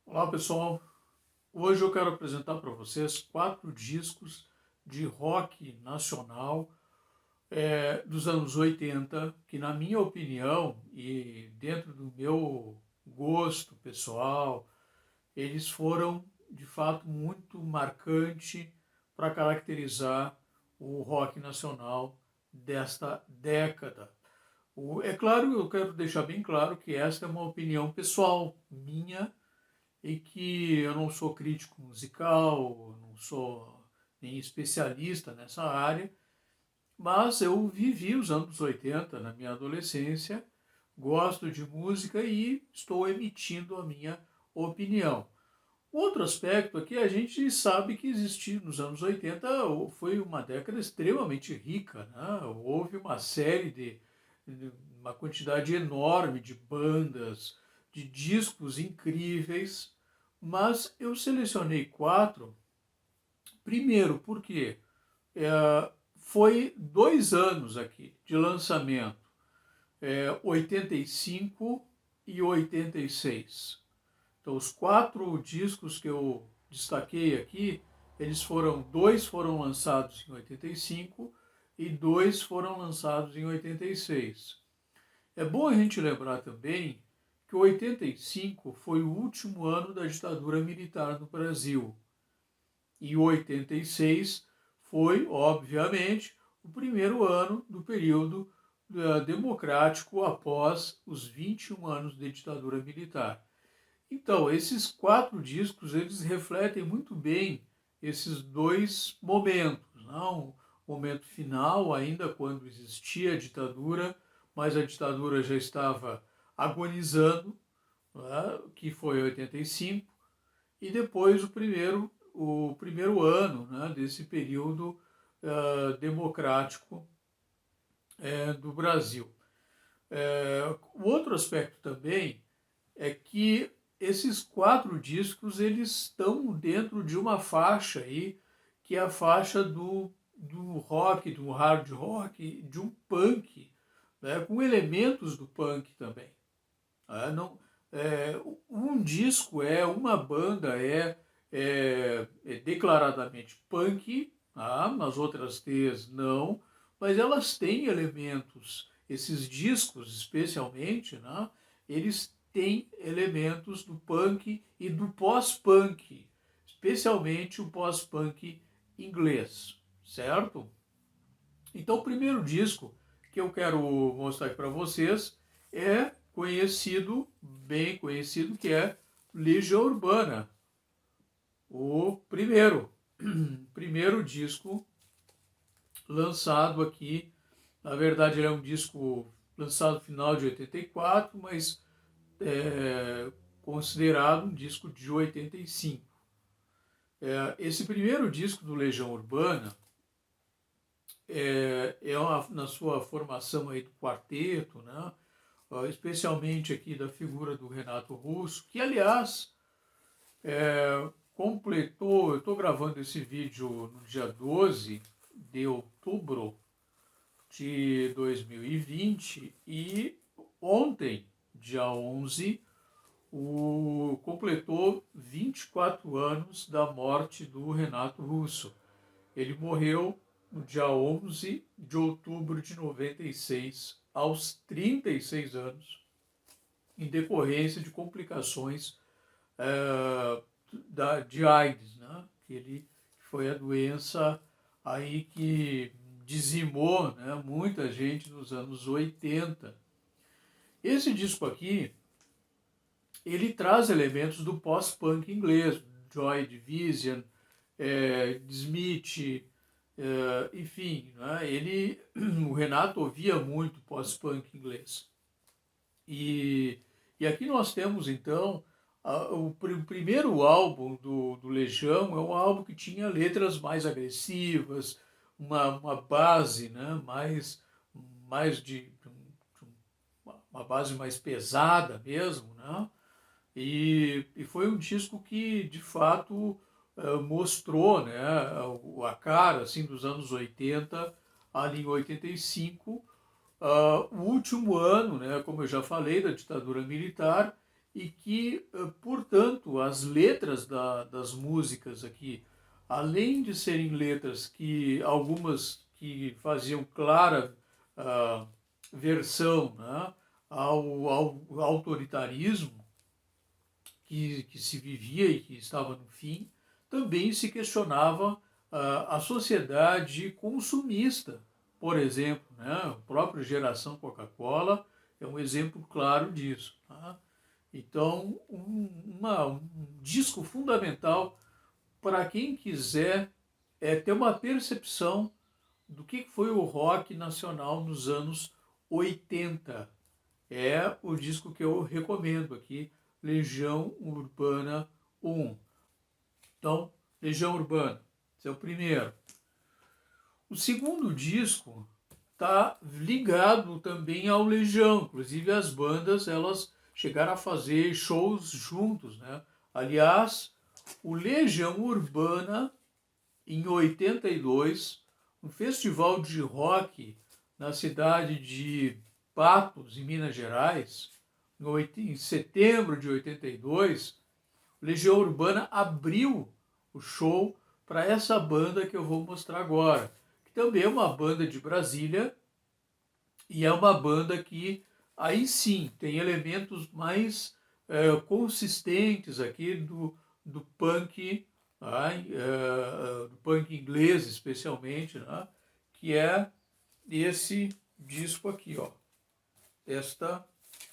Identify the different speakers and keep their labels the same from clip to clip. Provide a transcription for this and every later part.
Speaker 1: Olá pessoal, hoje eu quero apresentar para vocês 4 discos de rock nacional dos anos 80, que na minha opinião e dentro do meu gosto pessoal, eles foram de fato muito marcantes para caracterizar o rock nacional desta década. É claro, eu quero deixar bem claro que esta é uma opinião pessoal minha e que eu não sou crítico musical, não sou nem especialista nessa área, mas eu vivi os anos 80 na minha adolescência, gosto de música e estou emitindo a minha opinião. Outro aspecto é que a gente sabe que existir nos anos 80 foi uma década extremamente rica, né? Houve uma série uma quantidade enorme de bandas, de discos incríveis, mas eu selecionei 4, primeiro porque foi 2 anos aqui de lançamento, 85 e 86. Então, os 4 discos que eu destaquei aqui, dois foram lançados em 85 e dois foram lançados em 86. É bom a gente lembrar também que 85 foi o último ano da ditadura militar no Brasil e 86 foi, obviamente, o primeiro ano do período democrático após os 21 anos de ditadura militar. Então, esses 4 discos, eles refletem muito bem esses dois momentos. Não? O momento final, ainda quando existia a ditadura, mas a ditadura já estava agonizando, né? Que foi 85, e depois o primeiro ano, né? Desse período democrático do Brasil. O outro aspecto também é que esses 4 discos eles estão dentro de uma faixa aí, que é a faixa do rock, do hard rock, de um punk, né, com elementos do punk também. Não, um disco uma banda é declaradamente punk, nas outras três não, mas elas têm elementos, esses discos especialmente, né, eles têm elementos do punk e do pós-punk, especialmente o pós-punk inglês, certo? Então, o primeiro disco que eu quero mostrar para vocês é conhecido, bem conhecido, que é Legião Urbana, o primeiro disco lançado aqui. Na verdade, ele é um disco lançado no final de 84, mas considerado um disco de 85. Esse primeiro disco do Legião Urbana na sua formação aí do quarteto, né? Especialmente aqui da figura do Renato Russo, que aliás completou, eu estou gravando esse vídeo no dia 12 de outubro de 2020 e ontem, dia 11, completou 24 anos da morte do Renato Russo. Ele morreu no dia 11 de outubro de 96, aos 36 anos, em decorrência de complicações de AIDS, né? Que ele foi a doença aí que dizimou, né, muita gente nos anos 80. Esse disco aqui, ele traz elementos do pós-punk inglês, Joy Division, Smith, enfim, né, o Renato ouvia muito pós-punk inglês. E aqui nós temos então o primeiro álbum do Legião, é um álbum que tinha letras mais agressivas, uma base, né, mais uma base mais pesada mesmo, né? E foi um disco que de fato mostrou, né, a cara assim dos anos 80 ali em 85, o último ano, né, como eu já falei, da ditadura militar, e que, portanto, as letras das músicas aqui, além de serem letras que algumas que faziam clara versão, né, ao autoritarismo que se vivia e que estava no fim, também se questionava a sociedade consumista, por exemplo, né? A própria geração Coca-Cola é um exemplo claro disso. Tá? Então, um disco fundamental para quem quiser ter uma percepção do que foi o rock nacional nos anos 80. É o disco que eu recomendo aqui, Legião Urbana 1. Então, Legião Urbana, esse é o primeiro. O segundo disco está ligado também ao Legião, inclusive as bandas elas chegaram a fazer shows juntos, né? Aliás, o Legião Urbana, em 82, um festival de rock na cidade de Patos, em Minas Gerais, em setembro de 82, Legião Urbana abriu o show para essa banda que eu vou mostrar agora, que também é uma banda de Brasília e é uma banda que aí sim tem elementos mais consistentes aqui do punk, do punk inglês especialmente, né? Que é esse disco aqui, ó, esta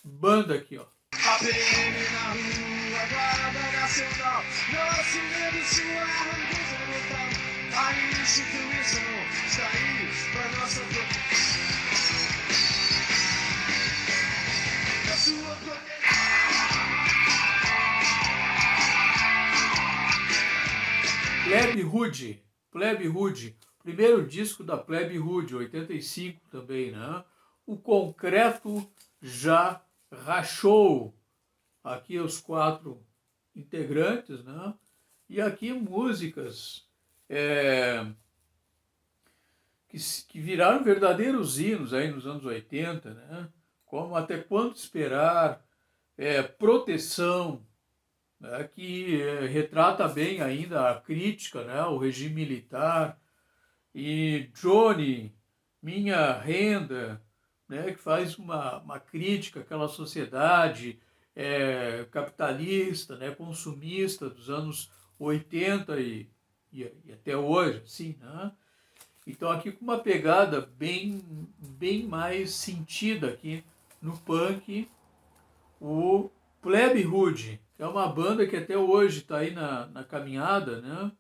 Speaker 1: banda aqui, ó. A PM na rua, Guarda Nacional, nosso medo, sua ranguza total. A instituição está aí para nossa proteção. Da sua proteção. Plebe Rude, primeiro disco da Plebe Rude, 85 também, né? O Concreto Já Rachou, aqui os 4 integrantes, né? E aqui músicas que viraram verdadeiros hinos aí nos anos 80, né? Como Até Quando Esperar, Proteção, né? Que retrata bem ainda a crítica, né? Ao regime militar, e Johnny, Minha Renda, né, que faz uma crítica àquela sociedade capitalista, né, consumista dos anos 80 e até hoje, assim, né? Então aqui com uma pegada bem mais sentida aqui no punk, o Plebe Rude, que é uma banda que até hoje está aí na caminhada, né?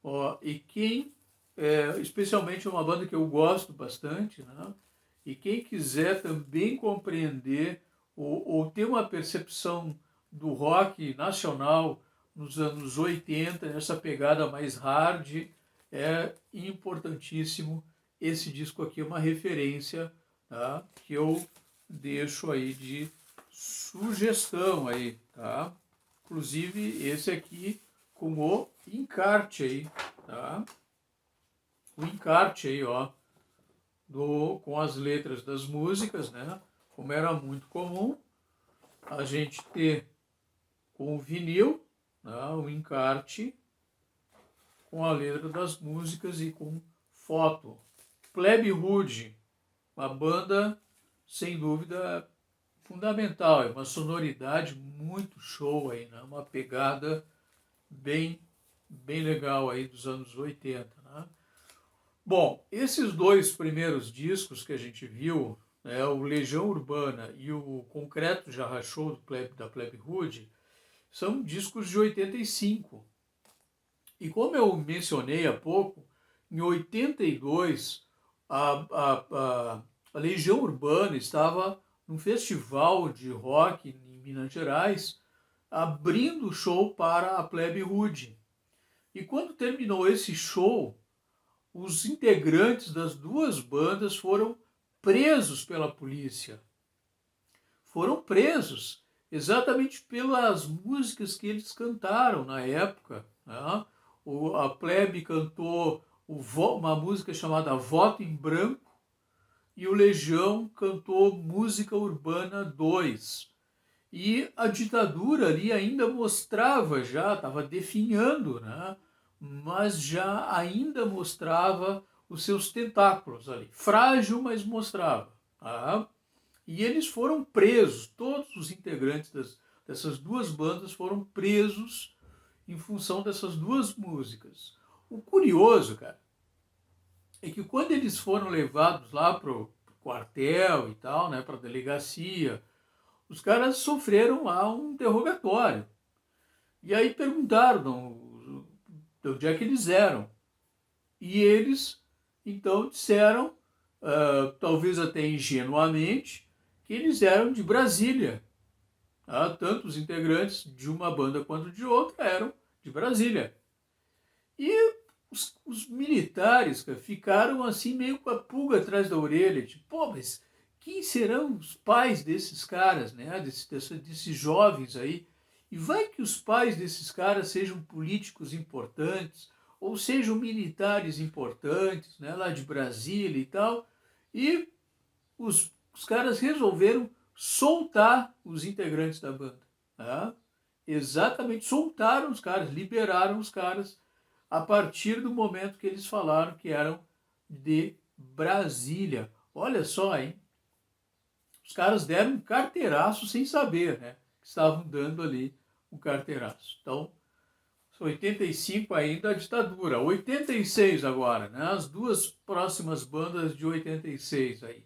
Speaker 1: Ó, e quem, especialmente é uma banda que eu gosto bastante, né? E quem quiser também compreender ou ter uma percepção do rock nacional nos anos 80, nessa pegada mais hard, é importantíssimo. Esse disco aqui é uma referência, tá? Que eu deixo aí de sugestão aí, tá? Inclusive esse aqui com o encarte aí, tá? O encarte aí, ó, com as letras das músicas, né? Como era muito comum a gente ter com o vinil, né? O encarte com a letra das músicas e com foto. Plebe Rude, uma banda sem dúvida fundamental, é uma sonoridade muito show aí, né? Uma pegada bem legal aí dos anos 80, né? Bom, esses 2 primeiros discos que a gente viu, né, o Legião Urbana e o Concreto Já Rachou da Plebe Rude, são discos de 85. E como eu mencionei há pouco, em 82 a Legião Urbana estava num festival de rock em Minas Gerais, abrindo o show para a Plebe Rude. E quando terminou esse show, os integrantes das 2 bandas foram presos pela polícia. Foram presos exatamente pelas músicas que eles cantaram na época, né? A Plebe cantou uma música chamada Voto em Branco e o Legião cantou Música Urbana 2. E a ditadura ali ainda mostrava já, estava definhando, né? Mas já ainda mostrava os seus tentáculos ali. Frágil, mas mostrava. Tá? E eles foram presos, todos os integrantes dessas duas bandas foram presos em função dessas duas músicas. O curioso, cara, é que quando eles foram levados lá pro quartel e tal, né, para delegacia, os caras sofreram lá um interrogatório. E aí perguntaram de onde é que eles eram. E eles, então, disseram, talvez até ingenuamente, que eles eram de Brasília. Tá? Tanto os integrantes de uma banda quanto de outra eram de Brasília. E os militares, cara, ficaram assim meio com a pulga atrás da orelha, tipo, pô, mas quem serão os pais desses caras, né? Desses jovens aí? E vai que os pais desses caras sejam políticos importantes, ou sejam militares importantes, né? Lá de Brasília e tal. E os caras resolveram soltar os integrantes da banda. Tá? Exatamente, soltaram os caras, liberaram os caras a partir do momento que eles falaram que eram de Brasília. Olha só, hein? Os caras deram um carteiraço sem saber, né? Que estavam dando ali um carteiraço. Então, 85 ainda a ditadura. 86 agora, né? As duas próximas bandas de 86 aí.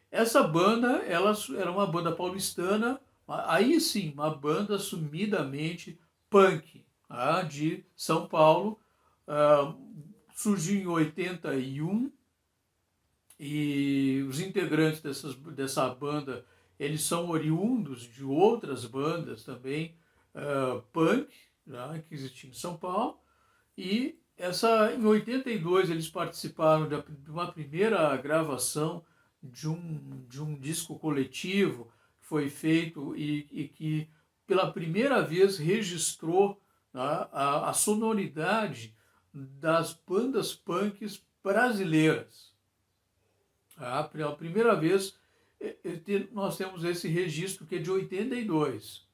Speaker 1: Essa banda, ela era uma banda paulistana, aí sim, uma banda assumidamente punk, tá? De São Paulo. Surgiu em 81 e os integrantes dessa banda, eles são oriundos de outras bandas também, punk, né, que existiam em São Paulo. E em 82 eles participaram de uma primeira gravação de um disco coletivo que foi feito e que pela primeira vez registrou, né, a sonoridade das bandas punks brasileiras. Pela primeira vez nós temos esse registro que é de 82.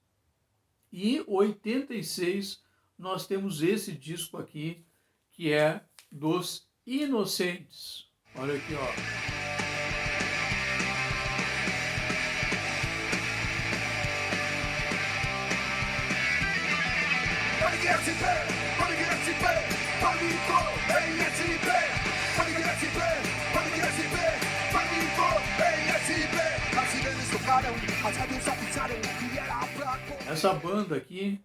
Speaker 1: E 86 nós temos esse disco aqui, que é dos Inocentes. Olha aqui, ó. Essa banda aqui,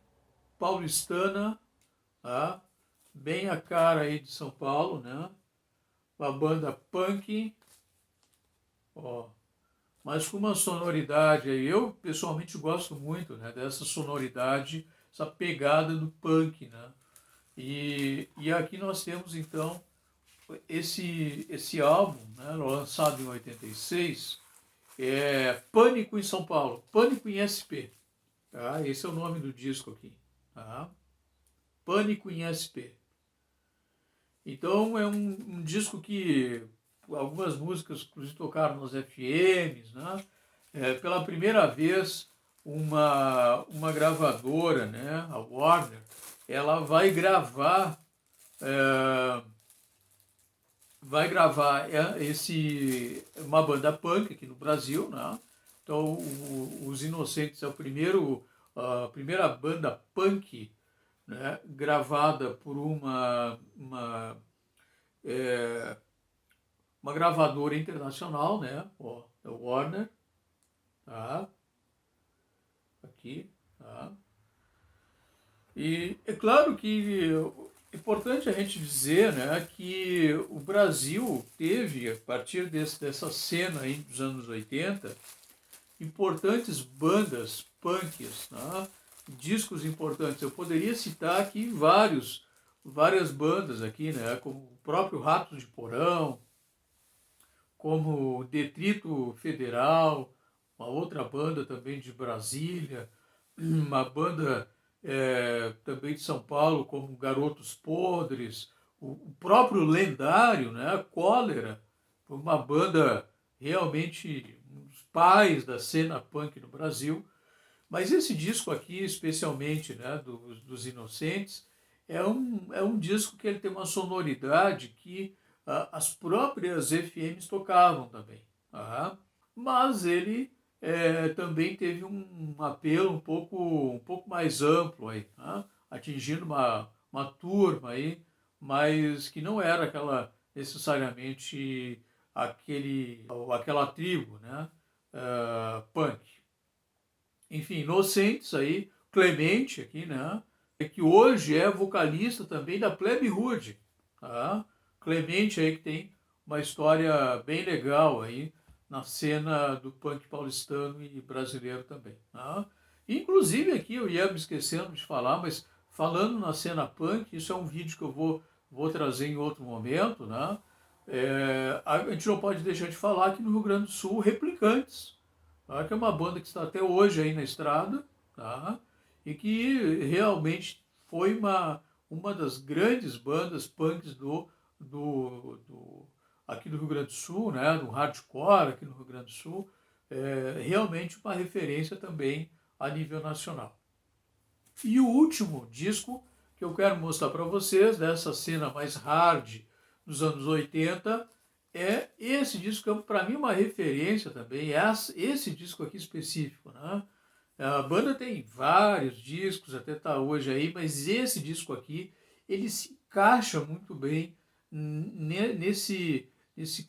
Speaker 1: paulistana, tá? Bem a cara aí de São Paulo, né? Uma banda punk, ó, mas com uma sonoridade aí. Eu pessoalmente gosto muito, né, dessa sonoridade, essa pegada do punk, né? E aqui nós temos então esse álbum, né, lançado em 86, é Pânico em São Paulo, Pânico em SP. Tá? Esse é o nome do disco aqui. Tá? Pânico em SP. Então é um disco que algumas músicas inclusive tocaram nas FMs, né? Pela primeira vez uma gravadora, né, a Warner, ela vai gravar uma banda punk aqui no Brasil, né? Então os Inocentes é a primeira banda punk, né, gravada por uma gravadora internacional, né? Ó, a Warner, tá? Aqui, tá? E é claro que é importante a gente dizer, né, que o Brasil teve, a partir dessa cena aí dos anos 80, importantes bandas punks, né, discos importantes. Eu poderia citar aqui várias bandas aqui, né, como o próprio Ratos de Porão, como Detrito Federal, uma outra banda também de Brasília, uma banda também de São Paulo, como Garotos Podres, o próprio lendário, né, Cólera, uma banda realmente, um dos pais da cena punk no Brasil. Mas esse disco aqui, especialmente, né, dos Inocentes, é um disco que ele tem uma sonoridade que as próprias FMs tocavam também. Tá? Mas ele também teve um apelo um pouco mais amplo aí, tá? Atingindo uma turma aí, mas que não era necessariamente aquela tribo, né? Punk. Enfim, Inocentes aí, Clemente aqui, né? Que hoje é vocalista também da Plebe Rude, tá? Clemente aí que tem uma história bem legal aí na cena do punk paulistano e brasileiro também, tá? Inclusive aqui eu ia me esquecendo de falar, mas falando na cena punk, isso é um vídeo que eu vou trazer em outro momento, né? A gente não pode deixar de falar que no Rio Grande do Sul, Replicantes, tá? Que é uma banda que está até hoje aí na estrada, tá? E que realmente foi uma das grandes bandas punks aqui do Rio Grande do Sul, né? Do hardcore aqui no Rio Grande do Sul, realmente uma referência também a nível nacional. E o último disco que eu quero mostrar para vocês, dessa cena mais hard dos anos 80, é esse disco, que é para mim uma referência também, esse disco aqui específico, né? A banda tem vários discos, até tá hoje aí, mas esse disco aqui, ele se encaixa muito bem nesse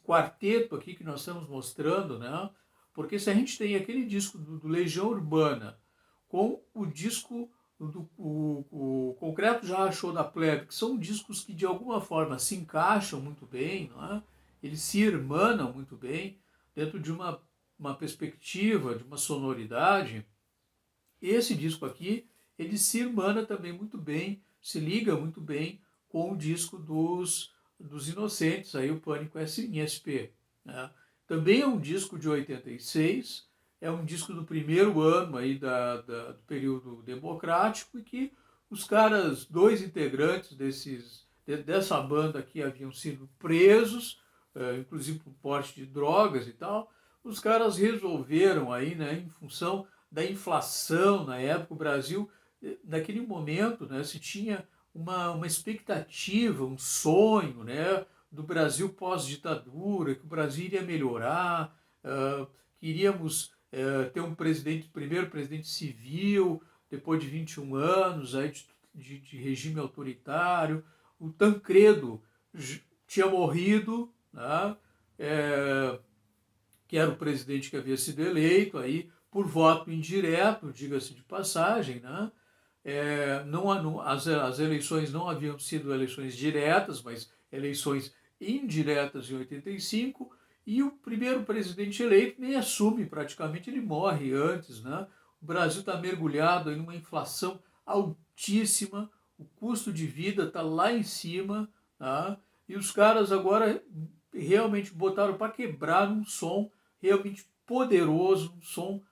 Speaker 1: quarteto aqui que nós estamos mostrando, né? Porque se a gente tem aquele disco do Legião Urbana com o disco o Concreto Já Achou da Plebe, que são discos que de alguma forma se encaixam muito bem, não é? Eles se irmanam muito bem dentro de uma perspectiva, de uma sonoridade. Esse disco aqui, ele se irmana também muito bem, se liga muito bem com o disco dos Inocentes, aí o Pânico em SP. Né? Também é um disco de 86, é um disco do primeiro ano aí do período democrático e que os caras, dois integrantes dessa banda aqui haviam sido presos, inclusive por porte de drogas e tal. Os caras resolveram aí, né, em função da inflação na época, o Brasil, naquele momento, né, se tinha uma expectativa, um sonho, né, do Brasil pós-ditadura, que o Brasil iria melhorar, que iríamos ter um primeiro presidente civil, depois de 21 anos aí de regime autoritário. O Tancredo tinha morrido, né, que era o presidente que havia sido eleito aí por voto indireto, diga-se de passagem, né? As eleições não haviam sido eleições diretas, mas eleições indiretas em 85, e o primeiro presidente eleito nem assume praticamente, ele morre antes, né? O Brasil está mergulhado em uma inflação altíssima, o custo de vida está lá em cima, tá? E os caras agora realmente botaram para quebrar um som realmente poderoso, um som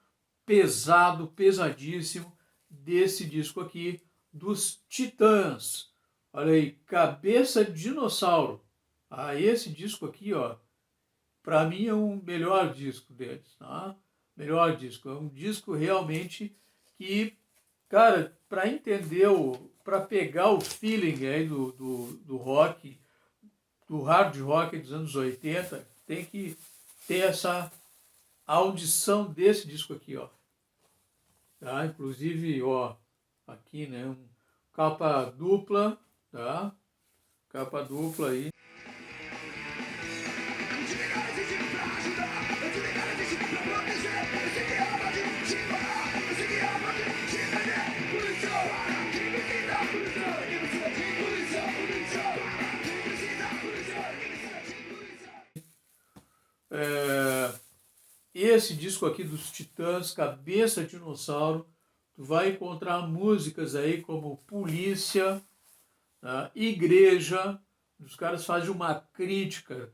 Speaker 1: pesado, pesadíssimo, desse disco aqui, dos Titãs. Olha aí, Cabeça de Dinossauro. Esse disco aqui, ó, para mim é o melhor disco deles, tá? Melhor disco. É um disco realmente que, cara, para entender, para pegar o feeling aí do rock, do hard rock dos anos 80, tem que ter essa audição desse disco aqui, ó. Tá? Inclusive, ó, aqui, né, capa dupla, tá? Capa dupla aí. Esse disco aqui dos Titãs, Cabeça de Dinossauro, tu vai encontrar músicas aí como Polícia, tá? Igreja. Os caras fazem uma crítica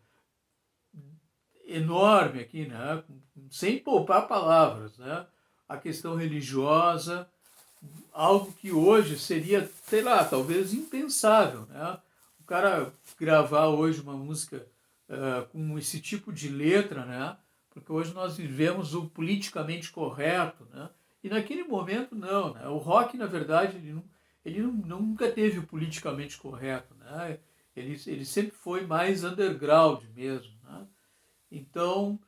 Speaker 1: enorme aqui, né? Sem poupar palavras, né? A questão religiosa, algo que hoje seria, sei lá, talvez impensável, né? O cara gravar hoje uma música com esse tipo de letra, né? Porque hoje nós vivemos o politicamente correto, né? E naquele momento, não, né? O rock, na verdade, nunca teve o politicamente correto, né? Ele sempre foi mais underground mesmo, né? Então,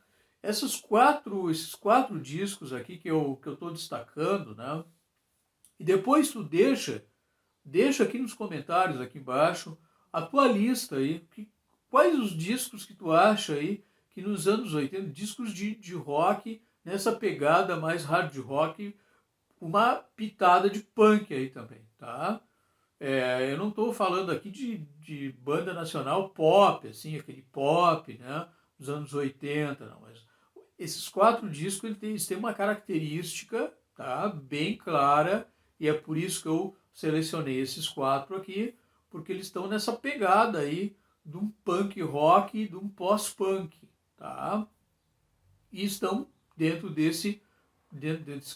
Speaker 1: esses quatro discos aqui que eu estou destacando, né? E depois tu deixa aqui nos comentários, aqui embaixo, a tua lista aí, quais os discos que tu acha aí que nos anos 80 discos de rock, nessa pegada mais hard rock, uma pitada de punk aí também, tá? Eu não estou falando aqui de banda nacional pop, assim, aquele pop, né, dos anos 80, não, mas esses quatro discos eles têm uma característica, tá, bem clara, e é por isso que eu selecionei esses quatro aqui, porque eles estão nessa pegada aí de um punk rock e de um pós-punk, tá? E estão dentro desse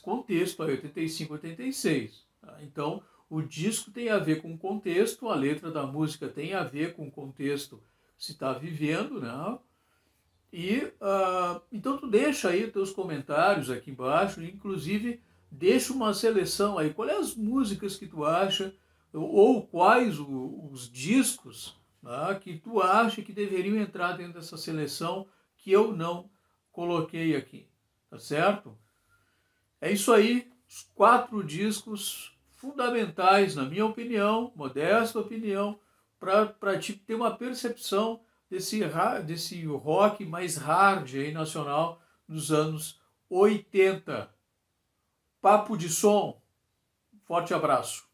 Speaker 1: contexto, aí, 85, 86. Tá? Então, o disco tem a ver com o contexto, a letra da música tem a ver com o contexto que se está vivendo, né? E então tu deixa aí teus comentários aqui embaixo, inclusive deixa uma seleção aí, quais as músicas que tu acha, ou quais os discos, tá, que tu acha que deveriam entrar dentro dessa seleção que eu não coloquei aqui, tá certo? É isso aí, os quatro discos fundamentais, na minha opinião, modesta opinião, para te ter uma percepção desse rock mais hard aí, nacional dos anos 80. Papo de som, forte abraço.